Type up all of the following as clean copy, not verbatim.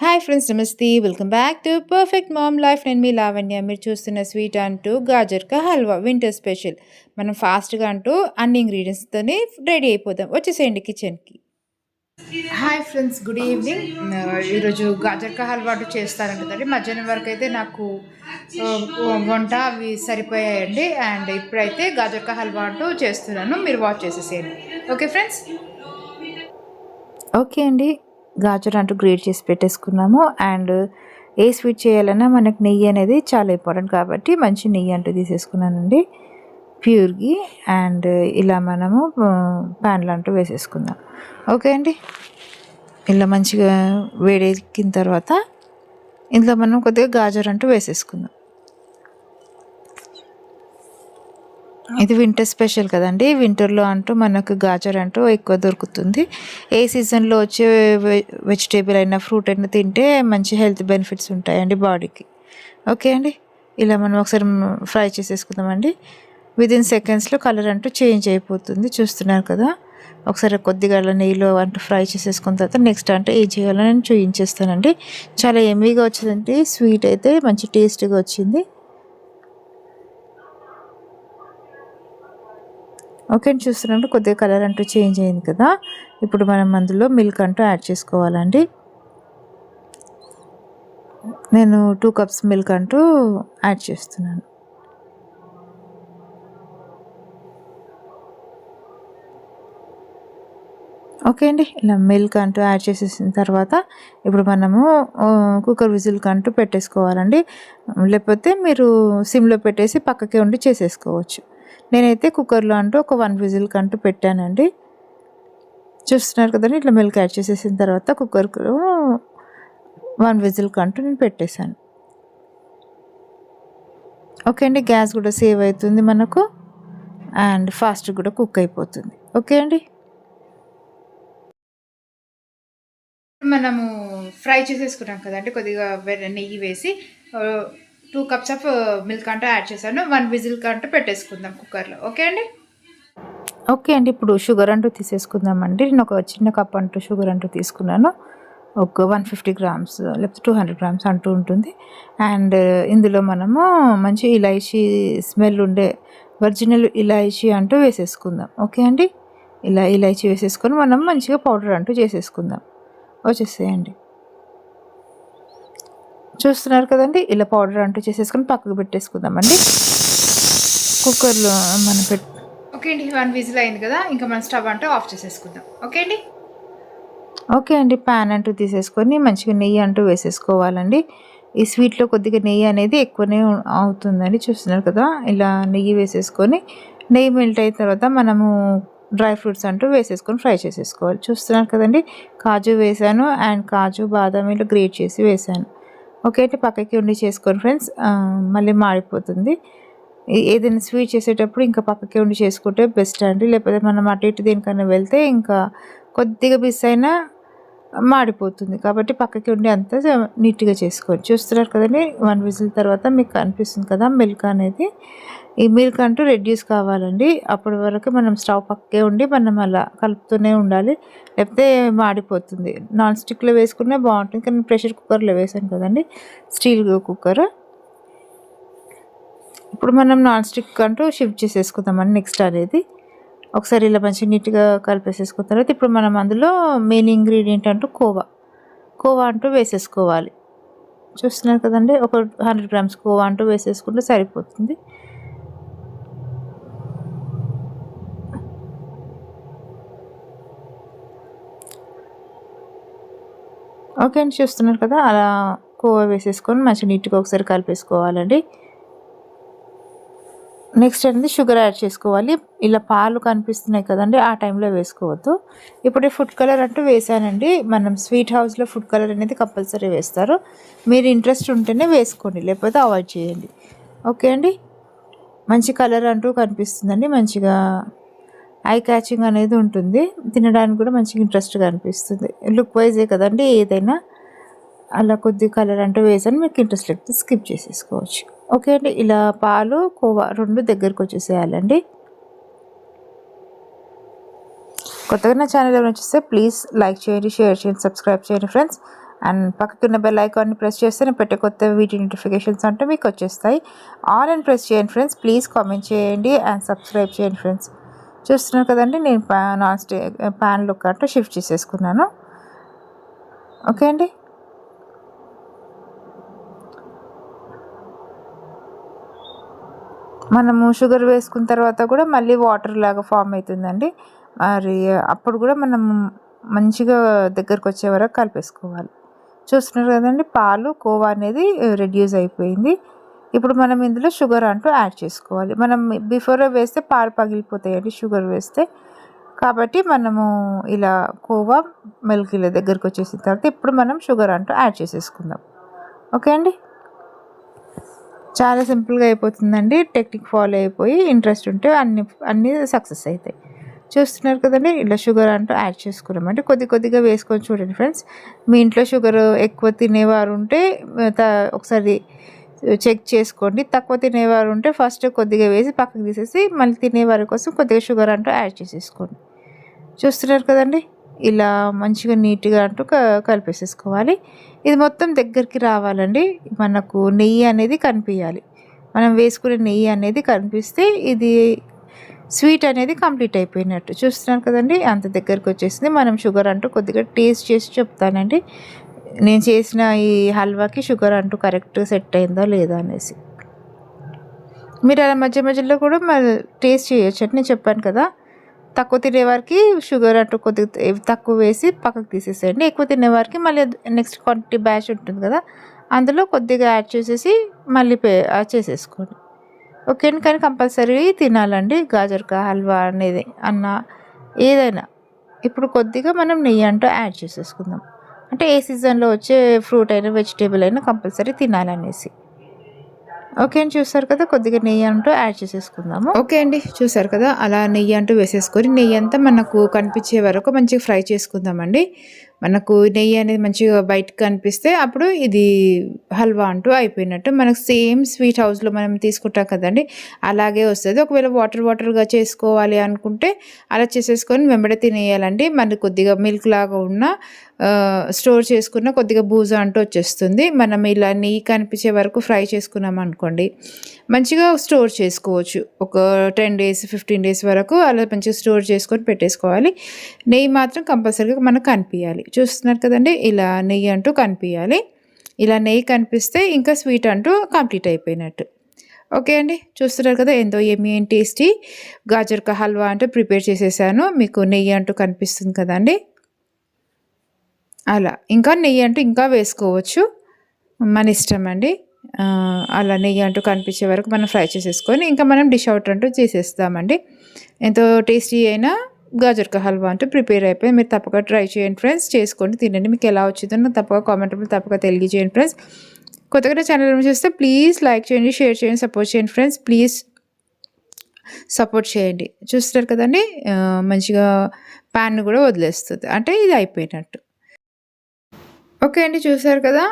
Hi friends, నమస్తే. Welcome back to perfect mom life. నేను మీ లావణ్య. మీరు చూస్తున్న స్వీట్ అంటూ గాజర్ కా హల్వా వింటర్ స్పెషల్. మనం ఫాస్ట్గా అంటూ అన్ని ఇంగ్రీడియంట్స్తోనే రెడీ అయిపోదాం. వచ్చేసేయండి కిచెన్కి. Hi friends, good evening. ఈరోజు గాజర్ కా హల్వా అంటూ చేస్తానంటుందండి. మధ్యాహ్నం వరకు అయితే నాకు వంట అవి సరిపోయాయండి. అండ్ ఇప్పుడైతే గాజర్ కా హల్వా అంటూ చేస్తున్నాను. మీరు వాచ్ చేసేసేయండి. Okay friends. ఓకే అండి. గాజర్ అంటూ గ్రేట్ చేసి పెట్టేసుకున్నాము. అండ్ ఏ స్వీట్ చేయాలన్నా మనకు నెయ్యి అనేది చాలా ఇంపార్టెంట్ కాబట్టి మంచి నెయ్యి అంటూ తీసేసుకున్నానండి, ప్యూర్కి. అండ్ ఇలా మనము ప్యాన్లు అంటూ వేసేసుకుందాం. ఓకే అండి. ఇలా మంచిగా వేడెక్కిన తర్వాత ఇందులో మనం కొద్దిగా గాజర్ అంటూ వేసేసుకుందాం. ఇది వింటర్ స్పెషల్ కదండి. వింటర్లో అంటూ మనకు గాజర్ అంటూ ఎక్కువ దొరుకుతుంది. ఏ సీజన్లో వచ్చే వెజిటేబుల్ అయినా ఫ్రూట్ అయినా తింటే మంచి హెల్త్ బెనిఫిట్స్ ఉంటాయండి బాడీకి. ఓకే అండి. ఇలా మనం ఒకసారి ఫ్రై చేసేసుకుందామండి. విదిన్ సెకండ్స్లో కలర్ అంటూ చేంజ్ అయిపోతుంది, చూస్తున్నారు కదా. ఒకసారి కొద్దిగా అలా నెయ్యిలో అంటూ ఫ్రై చేసేసుకున్న తర్వాత నెక్స్ట్ అంటే ఏం చేయాలో నేను చూపించేస్తానండి. చాలా ఎమ్మీగా వచ్చిందండి. స్వీట్ అయితే మంచి టేస్ట్గా వచ్చింది. ఓకే అండి. చూస్తున్నట్టు కొద్దిగా కలర్ అంటూ చేంజ్ అయింది కదా. ఇప్పుడు మనం అందులో మిల్క్ అంటూ యాడ్ చేసుకోవాలండి. నేను 2 కప్స్ మిల్క్ అంటూ యాడ్ చేస్తున్నాను. ఓకే అండి. ఇలా మిల్క్ అంటూ యాడ్ చేసేసిన తర్వాత ఇప్పుడు మనము కుక్కర్ విజిల్కి అంటూ పెట్టేసుకోవాలండి. లేకపోతే మీరు సిమ్లో పెట్టేసి పక్కకే ఉండి చేసేసుకోవచ్చు. నేనైతే కుక్కర్లో అంటూ ఒక 1 విజిల్కి అంటూ పెట్టానండి. చూస్తున్నారు కదండి. ఇట్లా మిల్క్ యాడ్ చేసేసిన తర్వాత కుక్కర్లో 1 విజిల్కి అంటూ నేను పెట్టేశాను. ఓకే అండి. గ్యాస్ కూడా సేవ్ అవుతుంది మనకు, అండ్ ఫాస్ట్ కూడా కుక్ అయిపోతుంది. ఓకే అండి. మనము ఫ్రై చేసేసుకున్నాం కదండి. కొద్దిగా నెయ్యి వేసి 2 కప్స్ ఆఫ్ మిల్క్ అంటూ యాడ్ చేశాను. 1 విజిల్ అంటూ పెట్టేసుకుందాం కుక్కర్లో. ఓకే అండి. ఓకే అండి. ఇప్పుడు షుగర్ అంటూ తీసేసుకుందామండి. నేను ఒక చిన్న కప్ అంటూ షుగర్ అంటూ తీసుకున్నాను. ఒక 150 గ్రామ్స్ లేకపోతే 200 గ్రామ్స్ అంటూ ఉంటుంది. అండ్ ఇందులో మనము మంచి ఇలాచీ స్మెల్ ఉండే ఒరిజినల్ ఇలాచీ అంటూ వేసేసుకుందాం. ఓకే అండి. ఇలా ఇలాచీ వేసేసుకొని మనం మంచిగా పౌడర్ అంటూ చేసేసుకుందాం. వచ్చేసేయండి. చూస్తున్నారు కదండి. ఇలా పౌడర్ అంటూ చేసేసుకొని పక్కకు పెట్టేసుకుందామండి. కుక్కర్లో మనం ఓకే అండి. 1 విజిల్ అయింది కదా. ఇంకా మనం స్టవ్ అంటూ ఆఫ్ చేసేసుకుందాం. ఓకే అండి. ఓకే అండి. ప్యాన్ అంటూ తీసేసుకొని మంచిగా నెయ్యి అంటూ వేసేసుకోవాలండి. ఈ స్వీట్లో కొద్దిగా నెయ్యి అనేది ఎక్కువనే అవుతుందండి. చూస్తున్నారు కదా. ఇలా నెయ్యి వేసేసుకొని నెయ్యి మెల్ట్ అయిన తర్వాత మనము డ్రై ఫ్రూట్స్ అంటూ వేసేసుకొని ఫ్రై చేసేసుకోవాలి. చూస్తున్నారు కదండి. కాజు వేసాను అండ్ కాజు బాదామీలు గ్రేట్ చేసి వేసాను. ఓకే అంటే పక్కకి ఉండి చేసుకోండి ఫ్రెండ్స్, మళ్ళీ మాడిపోతుంది. ఏదైనా స్వీట్ చేసేటప్పుడు ఇంకా పక్కకి ఉండి చేసుకుంటే బెస్ట్ అండి. లేకపోతే మనం అటు ఇటు దేనికన్నా వెళ్తే ఇంకా కొద్దిగా మిస్ అయినా మాడిపోతుంది. కాబట్టి పక్కకి ఉండి అంతా నీట్గా చేసుకోండి. చూస్తున్నారు కదండి. 1 విజిల్ తర్వాత మీకు కనిపిస్తుంది కదా మిల్క్ అనేది. ఈ మిల్క్ అంటూ రెడ్యూస్ కావాలండి. అప్పటి వరకు మనం స్టవ్ పక్కకే ఉండి మనం అలా కలుపుతూనే ఉండాలి, లేకపోతే మాడిపోతుంది. నాన్ స్టిక్లో వేసుకునే బాగుంటుంది, కానీ ప్రెషర్ కుక్కర్లో వేసాను కదండి, స్టీల్ కుక్కర్. ఇప్పుడు మనం నాన్ స్టిక్ అంటూ షిఫ్ట్ చేసేసుకుందామండి. నెక్స్ట్ అనేది ఒకసారి ఇలా మంచిగా నీట్గా కలిపేసేసుకున్న తర్వాత ఇప్పుడు మనం అందులో మెయిన్ ఇంగ్రీడియంట్ అంటూ కోవా అంటూ వేసేసుకోవాలి. చూస్తున్నారు కదండి. ఒక 100 గ్రామ్స్ కోవా అంటూ వేసేసుకుంటే సరిపోతుంది. ఓకే అండి. చూస్తున్నారు కదా. అలా కోవా వేసేసుకొని మంచిగా నీట్గా ఒకసారి కలిపేసుకోవాలండి. నెక్స్ట్ అనేది షుగర్ యాడ్ చేసుకోవాలి. ఇలా పాలు కనిపిస్తున్నాయి కదండి, ఆ టైంలో వేసుకోవద్దు. ఇప్పుడు ఫుడ్ కలర్ అంటూ వేసానండి. మనం స్వీట్ హౌస్లో ఫుడ్ కలర్ అనేది కంపల్సరీ వేస్తారు. మీరు ఇంట్రెస్ట్ ఉంటేనే వేసుకోండి, లేకపోతే అవాయిడ్ చేయండి. ఓకే అండి. మంచి కలర్ అంటూ కనిపిస్తుందండి. మంచిగా ఐ క్యాచింగ్ అనేది ఉంటుంది. తినడానికి కూడా మంచిగా ఇంట్రెస్ట్గా అనిపిస్తుంది. లుక్ వైజే కదండి ఏదైనా. అలా కొద్ది కలర్ అంటూ వేసాను. మీకు ఇంట్రెస్ట్ లేకపోతే స్కిప్ చేసేసుకోవచ్చు. ఓకే అండి. ఇలా పాలు కోవా 2 దగ్గరకు వచ్చేసేయాలండి. కొత్తగా నా ఛానల్ ఎవరైనా చూస్తే ప్లీజ్ లైక్ చేయండి, షేర్ చేయండి, సబ్స్క్రైబ్ చేయండి ఫ్రెండ్స్. అండ్ పక్కకున్న బెల్ ఐకాన్ని ప్రెస్ చేస్తే నేను పెట్టే కొత్త వీడియో నోటిఫికేషన్స్ అంటే మీకు వచ్చేస్తాయి. ఆల్ అని ప్రెస్ చేయండి ఫ్రెండ్స్. ప్లీజ్ కామెంట్ చేయండి అండ్ సబ్స్క్రైబ్ చేయండి ఫ్రెండ్స్. చూస్తున్నారు కదండి, నేను నాన్ స్టిక్ ప్యాన్లోకి అట్లా షిఫ్ట్ చేసేసుకున్నాను. ఓకే అండి. మనము షుగర్ వేసుకున్న తర్వాత కూడా మళ్ళీ వాటర్ లాగా ఫామ్ అవుతుందండి. మరి అప్పుడు కూడా మనం మంచిగా దగ్గరకు వచ్చే వరకు కలిపేసుకోవాలి. చూస్తున్నారు కదండి, పాలు కోవా అనేది రెడ్యూస్ అయిపోయింది. ఇప్పుడు మనం ఇందులో షుగర్ అంటూ యాడ్ చేసుకోవాలి. మనం బిఫోర్ వేస్తే పాలు పగిలిపోతాయండి షుగర్ వేస్తే. కాబట్టి మనము ఇలా కోవా మిల్క్ ఇలా దగ్గరకు వచ్చేసిన తర్వాత ఇప్పుడు మనం షుగర్ అంటూ యాడ్ చేసేసుకుందాం. ఓకే అండి. చాలా సింపుల్గా అయిపోతుందండి. టెక్నిక్ ఫాలో అయిపోయి ఇంట్రెస్ట్ ఉంటే అన్నీ సక్సెస్ అవుతాయి. చూస్తున్నారు కదండి, ఇలా షుగర్ అంటూ యాడ్ చేసుకున్నామంటే కొద్దిగా వేసుకొని చూడండి ఫ్రెండ్స్. మీ ఇంట్లో షుగర్ ఎక్కువ తినేవారు ఉంటే ఒకసారి చెక్ చేసుకోండి. తక్కువ తినేవారు ఉంటే ఫస్ట్ కొద్దిగా వేసి పక్కకు తీసేసి మళ్ళీ తినేవారి కోసం కొద్దిగా షుగర్ అంటూ యాడ్ చేసేసుకోండి. చూస్తున్నారు కదండి, ఇలా మంచిగా నీట్గా అంటూ కలిపేసేసుకోవాలి. ఇది మొత్తం దగ్గరికి రావాలండి. మనకు నెయ్యి అనేది కనిపించాలి. మనం వేసుకునే నెయ్యి అనేది కనిపిస్తే ఇది స్వీట్ అనేది కంప్లీట్ అయిపోయినట్టు. చూస్తున్నారు కదండి, అంత దగ్గరికి వచ్చేసింది. మనం షుగర్ అంటూ కొద్దిగా టేస్ట్ చేసి చెప్తానండి నేను చేసిన ఈ హల్వాకి షుగర్ అంటూ కరెక్ట్ సెట్ అయిందా లేదా అనేసి. మీరు అలా మధ్యలో కూడా మరి టేస్ట్ చేయొచ్చు అని నేను చెప్పాను కదా. తక్కువ తినేవారికి షుగర్ అంటూ కొద్దిగా తక్కువ వేసి పక్కకు తీసేసేయండి. ఎక్కువ తినేవారికి మళ్ళీ నెక్స్ట్ క్వాంటిటీ బ్యాచ్ ఉంటుంది కదా, అందులో కొద్దిగా యాడ్ చేసేసి మళ్ళీ చేసేసుకోండి. ఓకే అండి. కానీ కంపల్సరీ తినాలండి గాజర్కా హల్వా అనేది ఏదైనా. ఇప్పుడు కొద్దిగా మనం నెయ్యి అంటూ యాడ్ చేసేసుకుందాం. అంటే ఏ సీజన్లో వచ్చే ఫ్రూట్ అయినా వెజిటేబుల్ అయినా కంపల్సరీ తినాలనేసి. ఓకే అండి. చూసారు కదా, కొద్దిగా నెయ్యి అంటూ యాడ్ చేసేసుకుందాము. ఓకే అండి, చూసారు కదా, అలా నెయ్యి అంటూ వేసేసుకొని నెయ్యి అంతా మనకు కనిపించే వరకు మంచిగా ఫ్రై చేసుకుందామండి. మనకు నెయ్యి అనేది మంచిగా బయటకు కనిపిస్తే అప్పుడు ఇది హల్వా అంటూ అయిపోయినట్టు. మనకు సేమ్ స్వీట్ హౌస్లో మనం తీసుకుంటాం కదండి, అలాగే వస్తుంది. ఒకవేళ వాటర్గా చేసుకోవాలి అనుకుంటే అలా చేసేసుకొని వెంబడే తినేయాలండి. మనకి కొద్దిగా మిల్క్ లాగా ఉన్న స్టోర్ చేసుకున్న కొద్దిగా బూజ అంటూ వచ్చేస్తుంది. మనం ఇలా నెయ్యి కనిపించే వరకు ఫ్రై చేసుకున్నాం అనుకోండి, మంచిగా స్టోర్ చేసుకోవచ్చు. ఒక 10 days 15 days వరకు అలా మంచిగా స్టోర్ చేసుకొని పెట్టేసుకోవాలి. నెయ్యి మాత్రం కంపల్సరీగా మనకు కనిపించాలి. చూస్తున్నారు కదండి, ఇలా నెయ్యి అంటూ కనిపించాలి. ఇలా నెయ్యి కనిపిస్తే ఇంకా స్వీట్ అంటూ కంప్లీట్ అయిపోయినట్టు. ఓకే అండి, చూస్తున్నారు కదా, ఎంతో యమ్మీ అండ్ టేస్టీ గాజర్కా హల్వా అంటూ ప్రిపేర్ చేసేసాను. మీకు నెయ్యి అంటూ కనిపిస్తుంది కదండి, అలా. ఇంకా నెయ్యి అంటూ ఇంకా వేసుకోవచ్చు, మన ఇష్టం అండి. అలా నెయ్యి అంటూ కనిపించే వరకు మనం ఫ్రై చేసేసుకొని ఇంకా మనం డిష్ అవుట్ అంటూ చేసేస్తామండి. ఎంతో టేస్టీ అయినా గాజర్కా హల్వా అంటూ ప్రిపేర్ అయిపోయి మీరు తప్పక ట్రై చేయండి ఫ్రెండ్స్. చేసుకోండి, తినండి. మీకు ఎలా వచ్చిందో నాకు తప్పక కామెంట్లో తప్పక తెలియజేయండి ఫ్రెండ్స్. కొత్తగా ఛానల్ చూస్తే ప్లీజ్ లైక్ చేయండి, షేర్ చేయండి, సపోర్ట్ చేయండి ఫ్రెండ్స్. ప్లీజ్ సపోర్ట్ చేయండి. చూస్తారు కదండి, మంచిగా ప్యాన్ కూడా వదిలేస్తుంది, అంటే ఇది అయిపోయినట్టు. ఓకే అండి, చూసారు కదా,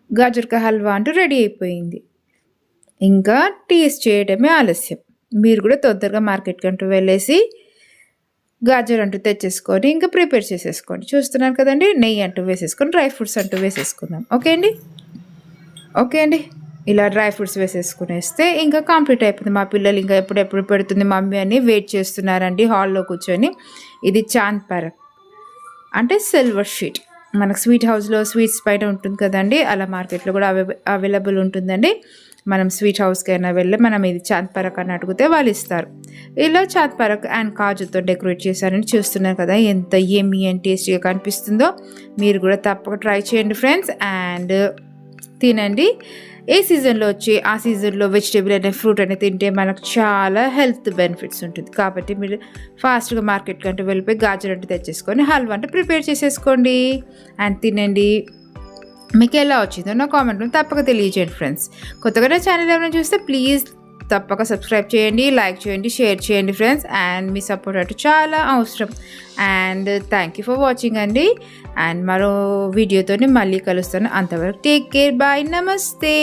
గాజర్కా హల్వా అంటూ రెడీ అయిపోయింది. ఇంకా టేస్ట్ చేయడమే ఆలస్యం. మీరు కూడా తొందరగా మార్కెట్కి అంటూ వెళ్ళేసి గాజర్ అంటూ తెచ్చేసుకొని ఇంకా ప్రిపేర్ చేసేసుకోండి. చూస్తున్నారు కదండి, నెయ్యి అంటూ వేసేసుకొని డ్రై ఫ్రూట్స్ అంటూ వేసేసుకుందాం. ఓకే అండి, ఇలా డ్రై ఫ్రూట్స్ వేసేసుకునేస్తే ఇంకా కంప్లీట్ అయిపోతుంది. మా పిల్లలు ఇంకా ఎప్పుడెప్పుడు పెడుతుంది మమ్మీ అని వెయిట్ చేస్తున్నారండి హాల్లో కూర్చొని. ఇది చాంద్ పరక్ అంటే సిల్వర్ షీట్. మనకు స్వీట్ హౌస్లో స్వీట్స్ పైన ఉంటుంది కదండి, అలా మార్కెట్లో కూడా అవైలబుల్ ఉంటుందండి. మనం స్వీట్ హౌస్కి అయినా వెళ్ళి మనం ఇది చాంద్ పరక్ అని అడిగితే వాళ్ళు ఇస్తారు. ఇలా చాంద్ పరక్ అండ్ కాజుతో డెకరేట్ చేశారని చూస్తున్నారు కదా, ఎంత యమ్మీ అండ్ టేస్టీగా కనిపిస్తుందో. మీరు కూడా తప్పక ట్రై చేయండి ఫ్రెండ్స్, అండ్ తినండి. ఏ సీజన్లో వచ్చి ఆ సీజన్లో వెజిటేబుల్ అనే ఫ్రూట్ అనేది తింటే మనకు చాలా హెల్త్ బెనిఫిట్స్ ఉంటుంది. కాబట్టి మీరు ఫాస్ట్గా మార్కెట్ కంటే వెళ్ళిపోయి గాజర్ అంటే తెచ్చేసుకొని హల్వా అంటే ప్రిపేర్ చేసేసుకోండి అండ్ తినండి. మీకు ఎలా వచ్చిందో నా కామెంట్లో తప్పక తెలియజేయండి ఫ్రెండ్స్. కొత్తగా నా ఛానల్ ఏమైనా చూస్తే ప్లీజ్ తప్పక సబ్స్క్రైబ్ చేయండి, లైక్ చేయండి, షేర్ చేయండి ఫ్రెండ్స్. అండ్ మీ సపోర్ట్ అటు చాలా అవసరం. And thank you for watching అండి. అండ్ మరో వీడియోతో మళ్ళీ కలుస్తాను. అంతవరకు టేక్ కేర్, బాయ్, నమస్తే.